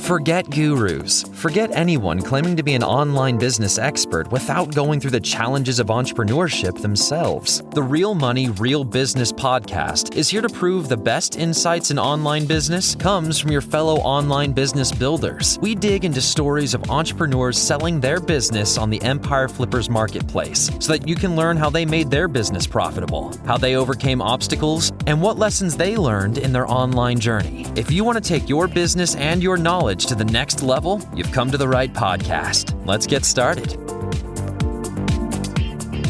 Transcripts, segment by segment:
Forget gurus. Forget anyone claiming to be an online business expert without going through the challenges of entrepreneurship themselves. The Real Money, Real Business podcast is here to prove the best insights in online business comes from your fellow online business builders. We dig into stories of entrepreneurs selling their business on the Empire Flippers marketplace so that you can learn how they made their business profitable, how they overcame obstacles, and what lessons they learned in their online journey. If you want to take your business and your knowledge to the next level, you've come to the right podcast. Let's get started.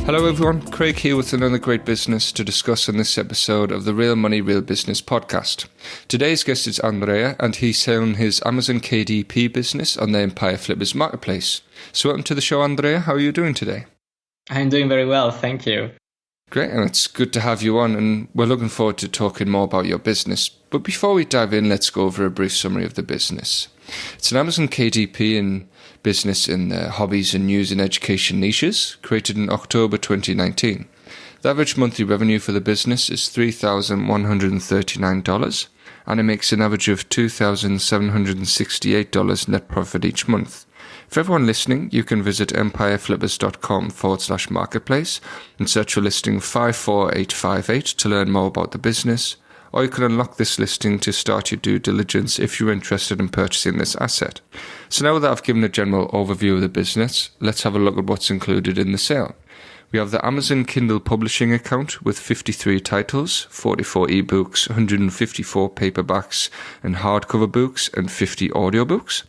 Hello everyone, Craig here with another great business to discuss in this episode of the Real Money, Real Business podcast. Today's guest is Andrea, and he's selling his Amazon KDP business on the Empire Flippers marketplace. So welcome to the show, Andrea. How are you doing today? I'm doing very well, thank you. Great, and it's good to have you on, and we're looking forward to talking more about your business. But before we dive in, let's go over a brief summary of the business. It's an Amazon KDP and business in the hobbies and news and education niches, created in October 2019. The average monthly revenue for the business is $3,139, and it makes an average of $2,768 net profit each month. For everyone listening, you can visit empireflippers.com/marketplace and search for listing 54858 to learn more about the business, or you can unlock this listing to start your due diligence if you're interested in purchasing this asset. So now that I've given a general overview of the business, let's have a look at what's included in the sale. We have the Amazon Kindle publishing account with 53 titles, 44 ebooks, 154 paperbacks and hardcover books, and 50 audiobooks.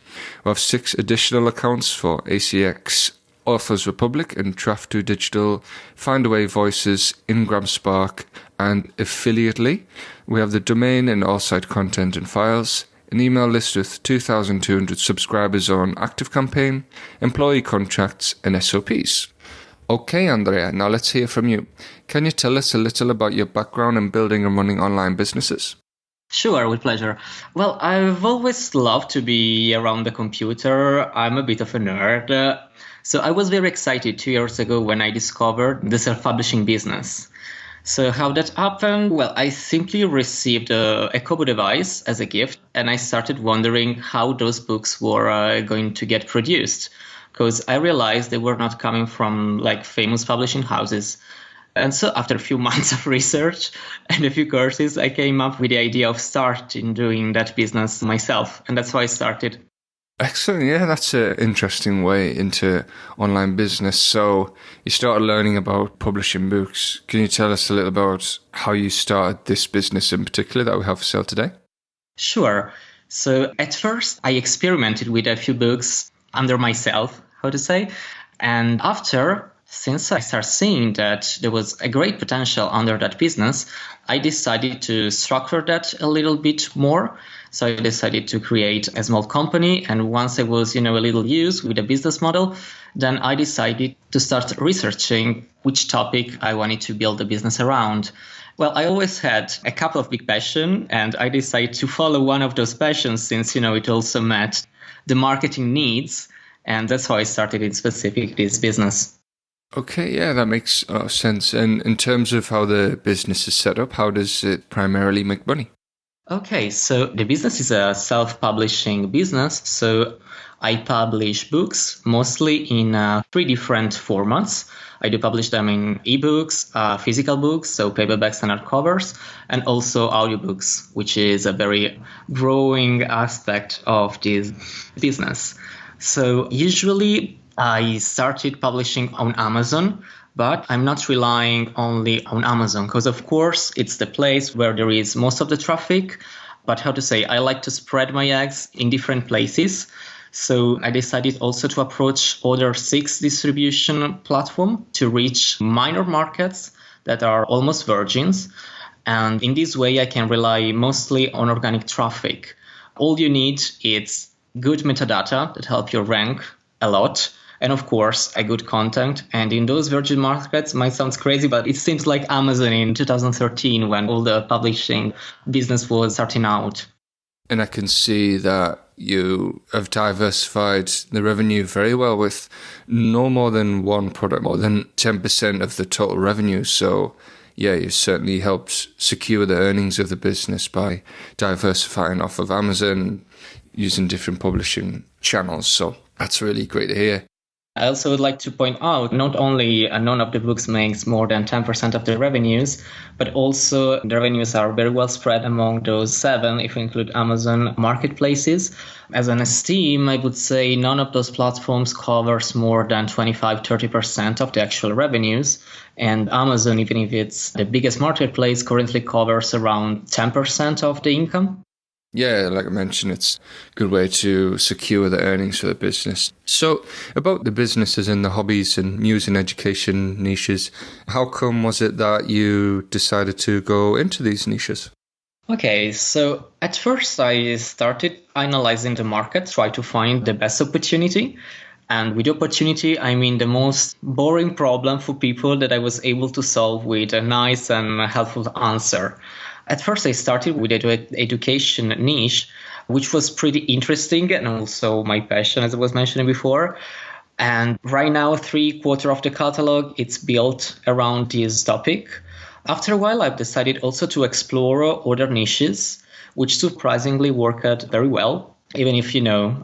We have 6 additional accounts for ACX, Authors Republic, and Draft2 Digital, Findaway Voices, Ingram Spark, and Affiliately. We have the domain and all site content and files, an email list with 2,200 subscribers on ActiveCampaign, employee contracts, and SOPs. Okay, Andrea, now let's hear from you. Can you tell us a little about your background in building and running online businesses? Sure, with pleasure. Well, I've always loved to be around the computer. I'm a bit of a nerd. So I was very excited 2 years ago when I discovered the self-publishing business. So how that happened? Well, I simply received a Kobo device as a gift, and I started wondering how those books were going to get produced, because I realized they were not coming from like famous publishing houses. And so after a few months of research and a few courses, I came up with the idea of starting doing that business myself. And that's how I started. Excellent. Yeah, that's an interesting way into online business. So you started learning about publishing books. Can you tell us a little about how you started this business in particular that we have for sale today? Sure. So at first, I experimented with a few books under myself, how to say. And after, since I started seeing that there was a great potential under that business, I decided to structure that a little bit more. So I decided to create a small company. And once I was, a little used with a business model, then I decided to start researching which topic I wanted to build a business around. Well, I always had a couple of big passions, and I decided to follow one of those passions since, it also met the marketing needs. And that's how I started in specific this business. Okay, yeah, that makes sense. And in terms of how the business is set up, how does it primarily make money? Okay, so the business is a self-publishing business. So I publish books mostly in 3 different formats. I do publish them in ebooks, physical books, so paperbacks and hardcovers, and also audiobooks, which is a very growing aspect of this business. So usually I started publishing on Amazon, but I'm not relying only on Amazon because, of course, it's the place where there is most of the traffic. But I like to spread my eggs in different places. So I decided also to approach other 6 distribution platforms to reach minor markets that are almost virgins. And in this way, I can rely mostly on organic traffic. All you need is good metadata that help you rank a lot. And of course, a good content. And in those virgin markets, might sound crazy, but it seems like Amazon in 2013 when all the publishing business was starting out. And I can see that you have diversified the revenue very well with no more than one product, more than 10% of the total revenue. So yeah, you certainly helped secure the earnings of the business by diversifying off of Amazon. using different publishing channels. So that's really great to hear. I also would like to point out, not only none of the books makes more than 10% of the revenues, but also the revenues are very well spread among those 7, if we include Amazon marketplaces. As an esteem, I would say none of those platforms covers more than 25-30% of the actual revenues. And Amazon, even if it's the biggest marketplace, currently covers around 10% of the income. Yeah, like I mentioned, it's a good way to secure the earnings for the business. So about the businesses and the hobbies and news and education niches, how come was it that you decided to go into these niches? Okay, so at first I started analyzing the market, try to find the best opportunity. And with opportunity, I mean the most boring problem for people that I was able to solve with a nice and helpful answer. At first, I started with education niche, which was pretty interesting and also my passion, as I was mentioning before. And right now, 3/4 of the catalog, it's built around this topic. After a while, I've decided also to explore other niches, which surprisingly worked very well. Even if,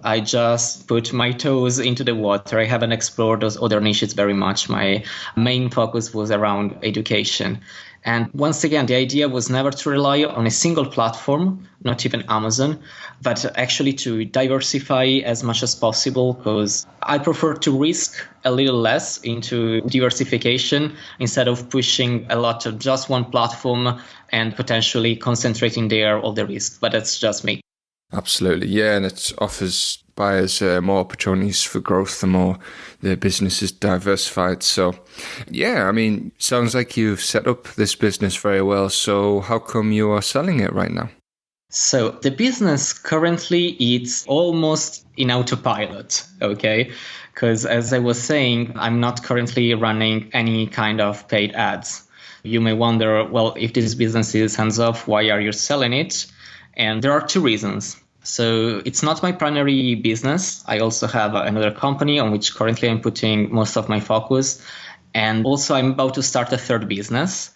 I just put my toes into the water, I haven't explored those other niches very much. My main focus was around education. And once again, the idea was never to rely on a single platform, not even Amazon, but actually to diversify as much as possible, because I prefer to risk a little less into diversification instead of pushing a lot of just one platform and potentially concentrating there all the risk. But that's just me. Absolutely, yeah, and it offers buyers more opportunities for growth the more the business is diversified. So, yeah, I mean, sounds like you've set up this business very well. So how come you are selling it right now? So the business currently it's almost in autopilot, okay? Because as I was saying, I'm not currently running any kind of paid ads. You may wonder, well, if this business is hands-off, why are you selling it? And there are 2 reasons. So it's not my primary business. I also have another company on which currently I'm putting most of my focus. And also I'm about to start a 3rd business.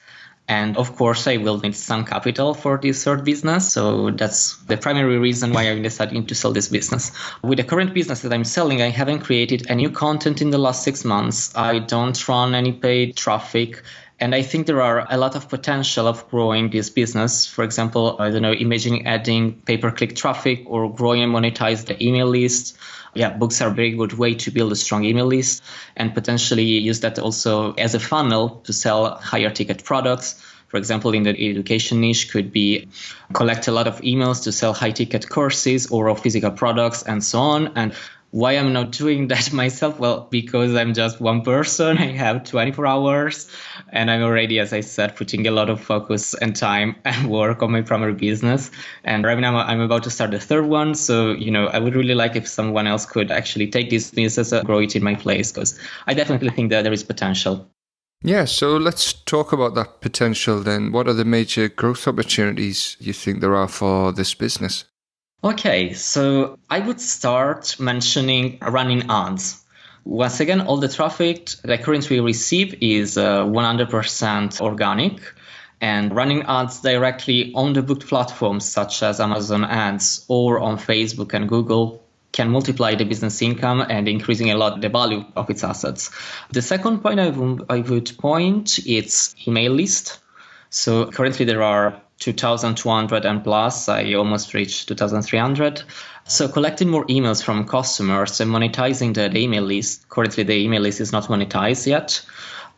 And of course, I will need some capital for this 3rd business. So that's the primary reason why I'm deciding to sell this business. With the current business that I'm selling, I haven't created any new content in the last 6 months. I don't run any paid traffic. And I think there are a lot of potential of growing this business. For example, imagine adding pay-per-click traffic or growing and monetize the email list. Yeah, books are a very good way to build a strong email list and potentially use that also as a funnel to sell higher ticket products. For example, in the education niche could be collect a lot of emails to sell high ticket courses or physical products and so on. And why I'm not doing that myself? Well, because I'm just one person. I have 24 hours and I'm already, as I said, putting a lot of focus and time and work on my primary business. And right now I'm about to start the 3rd one. So, I would really like if someone else could actually take this business and grow it in my place, because I definitely think that there is potential. Yeah, so let's talk about that potential then. What are the major growth opportunities you think there are for this business? Okay, so I would start mentioning running ads. Once again, all the traffic that I currently receive is 100% organic, and running ads directly on the booked platforms such as Amazon Ads or on Facebook and Google can multiply the business income and increasing a lot the value of its assets. The second point I would point is email list. So currently there are 2,200 and plus. I almost reached 2,300. So collecting more emails from customers and monetizing the email list. Currently, the email list is not monetized yet.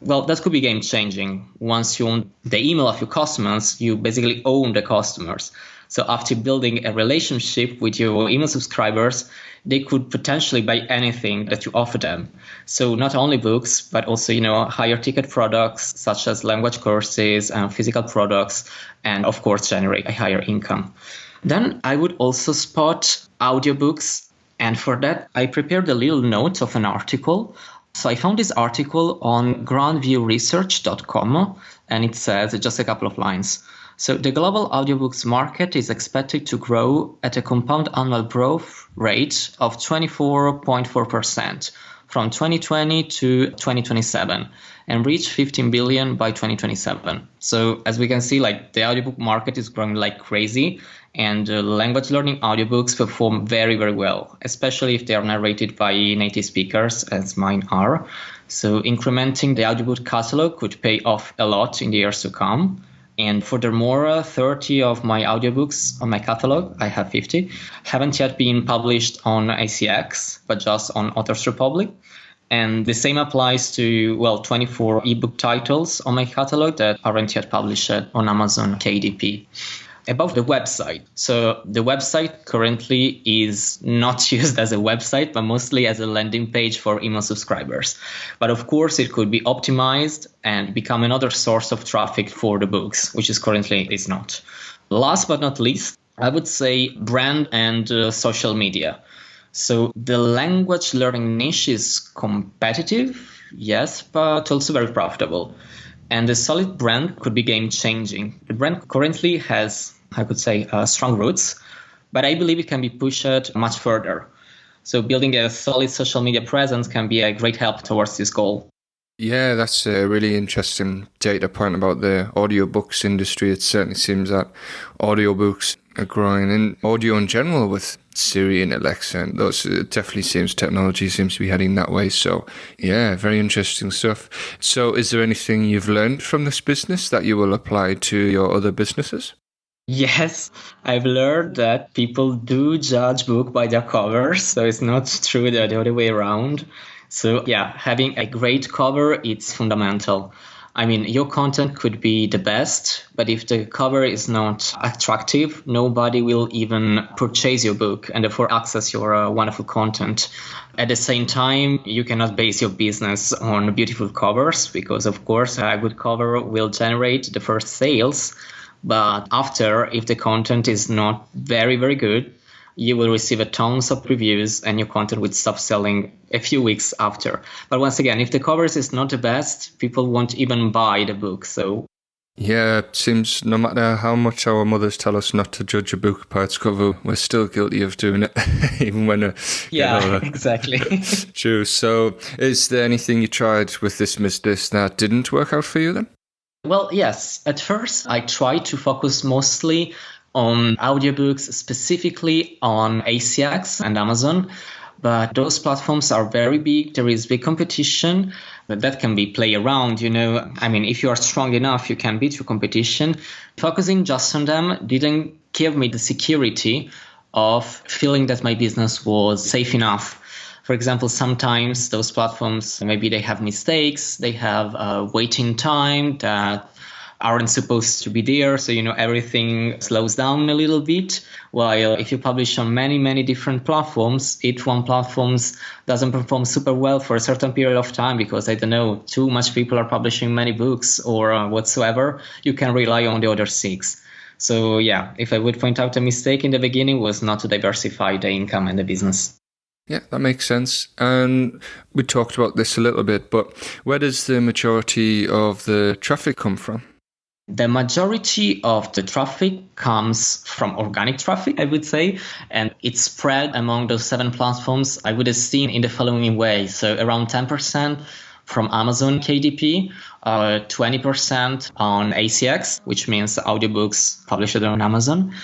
Well, that could be game changing. Once you own the email of your customers, you basically own the customers. So after building a relationship with your email subscribers, they could potentially buy anything that you offer them. So not only books, but also, higher ticket products such as language courses and physical products, and of course, generate a higher income. Then I would also spot audiobooks. And for that, I prepared a little note of an article. So I found this article on groundviewresearch.com, and it says just a couple of lines. So the global audiobooks market is expected to grow at a compound annual growth rate of 24.4% from 2020 to 2027 and reach 15 billion by 2027. So as we can see, like the audiobook market is growing like crazy, and language learning audiobooks perform very, very well, especially if they are narrated by native speakers, as mine are. So incrementing the audiobook catalog could pay off a lot in the years to come. And furthermore, 30 of my audiobooks on my catalog, I have 50, haven't yet been published on ACX, but just on Authors Republic. And the same applies to, 24 ebook titles on my catalog that aren't yet published on Amazon KDP. About the website. So the website currently is not used as a website, but mostly as a landing page for email subscribers. But of course, it could be optimized and become another source of traffic for the books, which is currently is not. Last but not least, I would say brand and social media. So the language learning niche is competitive, yes, but also very profitable. And a solid brand could be game-changing. The brand currently has, I could say, strong roots, but I believe it can be pushed much further. So building a solid social media presence can be a great help towards this goal. Yeah, that's a really interesting data point about the audiobooks industry. It certainly seems that audiobooks are growing in audio in general with Siri and Alexa, and those it definitely seems technology seems to be heading that way. So yeah, very interesting stuff. So is there anything you've learned from this business that you will apply to your other businesses? Yes, I've learned that people do judge book by their covers, so it's not true the other way around. So yeah, having a great cover, it's fundamental. I mean, your content could be the best, but if the cover is not attractive, nobody will even purchase your book and therefore access your wonderful content. At the same time, you cannot base your business on beautiful covers because, of course, a good cover will generate the first sales. But after, if the content is not very, very good, you will receive a tons of reviews and your content will stop selling a few weeks after. But once again, if the covers is not the best, people won't even buy the book. So yeah, it seems no matter how much our mothers tell us not to judge a book by its cover, we're still guilty of doing it, even when exactly. True. So is there anything you tried with this business that didn't work out for you then? Well, yes. At first, I tried to focus mostly on audiobooks, specifically on ACX and Amazon. But those platforms are very big. There is big competition, but that can be play around, you know. I mean, if you are strong enough, you can beat your competition. Focusing just on them didn't give me the security of feeling that my business was safe enough. For example, sometimes those platforms, maybe they have mistakes, they have a waiting time that aren't supposed to be there. So, you know, everything slows down a little bit. While if you publish on many, many different platforms, each one platforms doesn't perform super well for a certain period of time because, I don't know, too much people are publishing many books or whatsoever, you can rely on the other 6. So yeah, if I would point out a mistake in the beginning was not to diversify the income and the business. Yeah, that makes sense. And we talked about this a little bit, but where does the majority of the traffic come from? The majority of the traffic comes from organic traffic, I would say, and it's spread among those 7 platforms. I would have seen in the following way. So around 10% from Amazon KDP, 20% on ACX, which means audiobooks published on Amazon.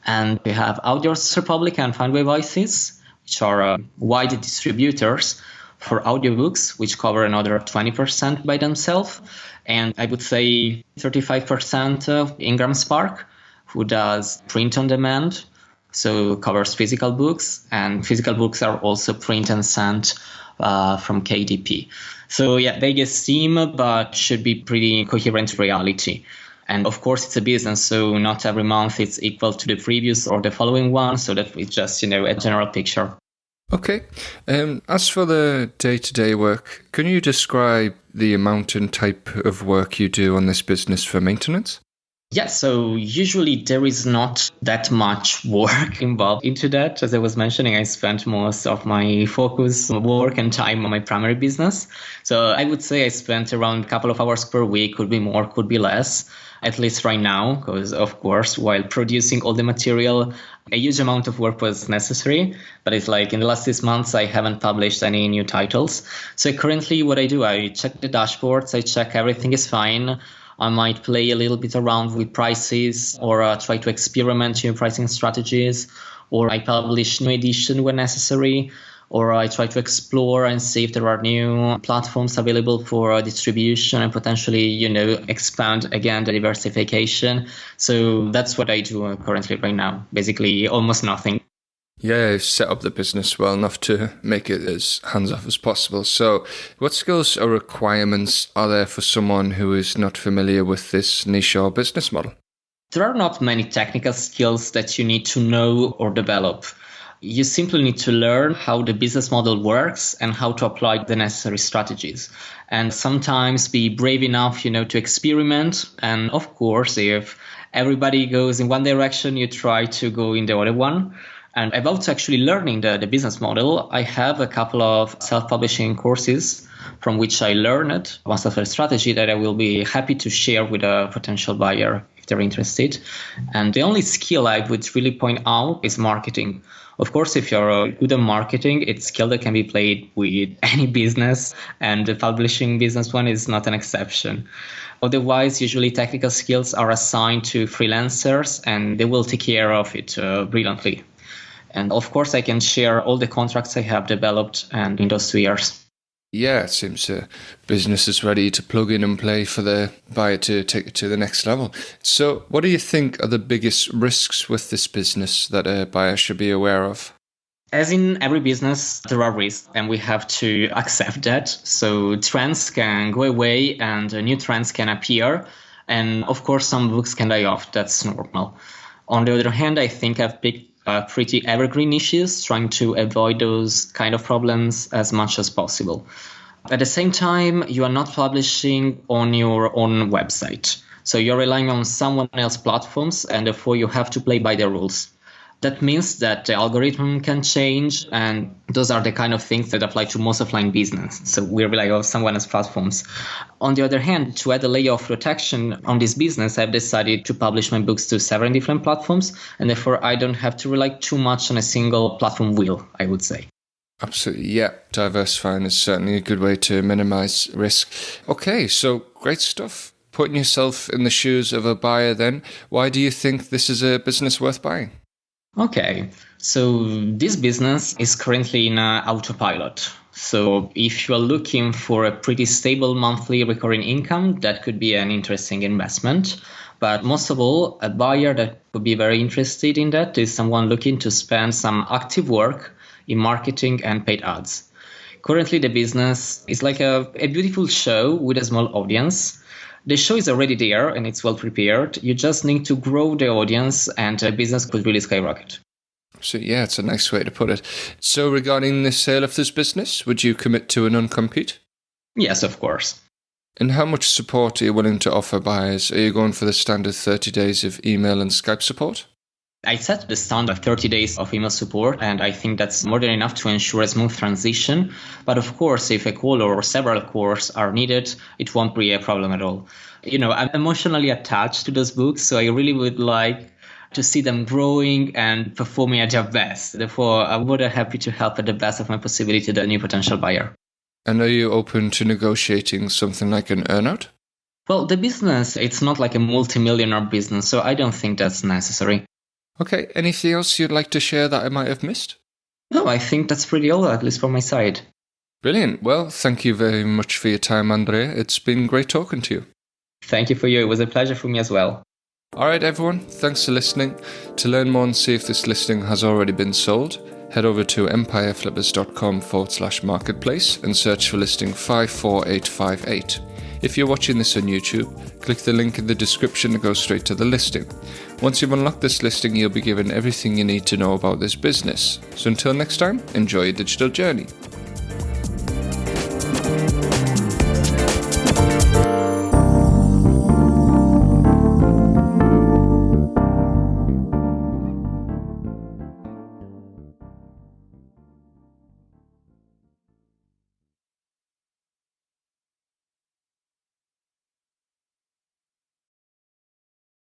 And we have Audios Republic and Findway Voices, which are wide distributors for audiobooks, which cover another 20% by themselves. And I would say 35% of Ingram Spark, who does print on demand, so covers physical books, and physical books are also print and sent from KDP. So yeah, they get steam, but should be pretty coherent to reality. And of course, it's a business, so not every month it's equal to the previous or the following one, so that it's just, you know, a general picture. Okay. As for the day-to-day work, can you describe the amount and type of work you do on this business for maintenance? Yeah, so usually there is not that much work involved into that. As I was mentioning, I spent most of my focus, work and time on my primary business. So I would say I spent around a couple of hours per week, could be more, could be less. at least right now, because of course, while producing all the material, a huge amount of work was necessary. But it's like in the last 6 months, I haven't published any new titles. So currently what I do, I check the dashboards, I check everything is fine. I might play a little bit around with prices or try to experiment new pricing strategies, or I publish new edition when necessary, or I try to explore and see if there are new platforms available for distribution and potentially, expand again the diversification. So that's what I do currently right now. Basically, almost nothing. Yeah, you've set up the business well enough to make it as hands-off as possible. So what skills or requirements are there for someone who is not familiar with this niche or business model? There are not many technical skills that you need to know or develop. You simply need to learn how the business model works and how to apply the necessary strategies. And sometimes be brave enough, to experiment. And of course, if everybody goes in one direction, you try to go in the other one. And about actually learning the business model, I have a couple of self-publishing courses from which I learned most of the strategy that I will be happy to share with a potential buyer if they're interested. And the only skill I would really point out is marketing. Of course, if you're good at marketing, it's a skill that can be played with any business, and the publishing business one is not an exception. Otherwise, usually technical skills are assigned to freelancers and they will take care of it brilliantly. And of course, I can share all the contracts I have developed and in those 2 years. Yeah, it seems business is ready to plug in and play for the buyer to take it to the next level. So what do you think are the biggest risks with this business that a buyer should be aware of? As in every business, there are risks, and we have to accept that. So trends can go away and new trends can appear. And of course, some books can die off. That's normal. On the other hand, I think I've picked pretty evergreen niches, trying to avoid those kind of problems as much as possible. At the same time, you are not publishing on your own website. So you're relying on someone else's platforms, and therefore you have to play by the rules. That means that the algorithm can change, and those are the kind of things that apply to most offline business. So we rely on someone else's platforms. On the other hand, to add a layer of protection on this business, I've decided to publish my books to several different platforms, and therefore I don't have to rely too much on a single platform wheel, I would say. Absolutely, yeah. Diversifying is certainly a good way to minimize risk. Okay, so great stuff. Putting yourself in the shoes of a buyer then, why do you think this is a business worth buying? Okay, so this business is currently in autopilot. So if you are looking for a pretty stable monthly recurring income, that could be an interesting investment. But most of all, a buyer that would be very interested in that is someone looking to spend some active work in marketing and paid ads. Currently, the business is like a beautiful show with a small audience. The show is already there and it's well prepared. You just need to grow the audience and the business could really skyrocket. So yeah, it's a nice way to put it. So regarding the sale of this business, would you commit to a non-compete? Yes, of course. And how much support are you willing to offer buyers? Are you going for the standard 30 days of email and Skype support? I set the standard 30 days of email support, and I think that's more than enough to ensure a smooth transition. But of course, if a call or several calls are needed, it won't be a problem at all. I'm emotionally attached to those books, so I really would like to see them growing and performing at their best. Therefore, I'm more than happy to help at the best of my possibility the new potential buyer. And are you open to negotiating something like an earnout? Well, the business, it's not like a multi-millionaire business, so I don't think that's necessary. Okay, anything else you'd like to share that I might have missed? No, I think that's pretty all, at least from my side. Brilliant. Well, thank you very much for your time, Andrea. It's been great talking to you. Thank you for you. It was a pleasure for me as well. All right, everyone. Thanks for listening. To learn more and see if this listing has already been sold, head over to empireflippers.com/marketplace and search for listing 54858. If you're watching this on YouTube, click the link in the description to go straight to the listing. Once you've unlocked this listing, you'll be given everything you need to know about this business. So until next time, enjoy your digital journey.